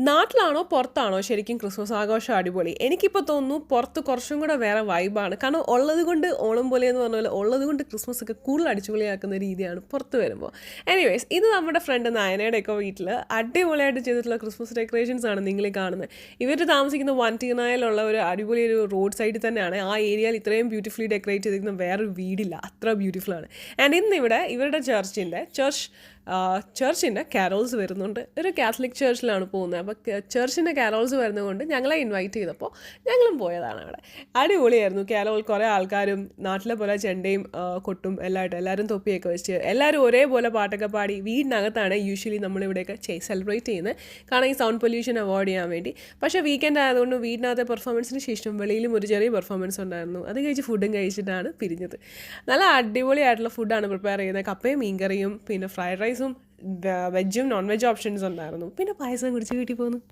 നാട്ടിലാണോ പുറത്താണോ ശരിക്കും ക്രിസ്മസ് ആഘോഷം അടിപൊളി? എനിക്കിപ്പോൾ തോന്നുന്നു പുറത്ത് കുറച്ചും കൂടെ വേറെ വൈബാണ്. കാരണം ഉള്ളത് കൊണ്ട് ഓണം പോലെ എന്ന് പറഞ്ഞ പോലെ ഉള്ളത് കൊണ്ട് ക്രിസ്മസ് ഒക്കെ കൂടുതൽ അടിച്ചുപൊളിയാക്കുന്ന രീതിയാണ് പുറത്ത് വരുമ്പോൾ. എനിവേസ്, ഇത് നമ്മുടെ ഫ്രണ്ട് നയനയുടെയൊക്കെ വീട്ടിൽ അടിപൊളിയായിട്ട് ചെയ്തിട്ടുള്ള ക്രിസ്മസ് ഡെക്കറേഷൻസ് ആണ് നിങ്ങൾ കാണുന്നത്. ഇവർ താമസിക്കുന്ന വൻറ്റീനായിലുള്ള ഒരു അടിപൊളി ഒരു റോഡ് സൈഡിൽ തന്നെയാണ്. ആ ഏരിയയിൽ ഇത്രയും ബ്യൂട്ടിഫുള്ളി ഡെക്കറേറ്റ് ചെയ്തിരിക്കുന്ന വേറൊരു വീടില്ല, അത്ര ബ്യൂട്ടിഫുള്ളാണ്. ആൻഡ് ഇന്നിവിടെ ഇവരുടെ ചർച്ചിൻ്റെ കാരോൾസ് വരുന്നുണ്ട്. ഒരു കാത്തലിക് ചർച്ചിലാണ് പോകുന്നത്. അപ്പോൾ ചർച്ചിൻ്റെ കാരോൾസ് വരുന്നതുകൊണ്ട് ഞങ്ങളെ ഇൻവൈറ്റ് ചെയ്തപ്പോൾ ഞങ്ങളും പോയതാണ് അവിടെ. അടിപൊളിയായിരുന്നു കാരോൾ. കുറേ ആൾക്കാരും നാട്ടിലെ പോലെ ചെണ്ടയും കൊട്ടും എല്ലാവരും തൊപ്പിയൊക്കെ വെച്ച് എല്ലാവരും ഒരേപോലെ പാട്ടൊക്കെ പാടി. വീടിനകത്താണ് യൂഷ്വലി നമ്മളിവിടെയൊക്കെ സെലിബ്രേറ്റ് ചെയ്യുന്നത്, കാരണം ഈ സൗണ്ട് പൊല്യൂഷൻ അവോയ്ഡ് ചെയ്യാൻ വേണ്ടി. പക്ഷേ വീക്കെൻഡ് ആയതുകൊണ്ട് വീടിനകത്തെ പെർഫോമൻസിന് ശേഷം വെളിയിലും ഒരു ചെറിയ പെർഫോമൻസ് ഉണ്ടായിരുന്നു. അത് കഴിച്ച് ഫുഡും കഴിച്ചിട്ടാണ് പിരിഞ്ഞത്. നല്ല അടിപൊളിയായിട്ടുള്ള ഫുഡാണ് പ്രിപ്പയർ ചെയ്യുന്നത്. കപ്പയും മീൻകറിയും പിന്നെ ഫ്രൈഡ് റൈസും വെജും നോൺ വെജ് ഓപ്ഷൻസ് ഉണ്ടായിരുന്നു. പിന്നെ പായസം കുടിച്ച് വീട്ടിൽ പോന്നു.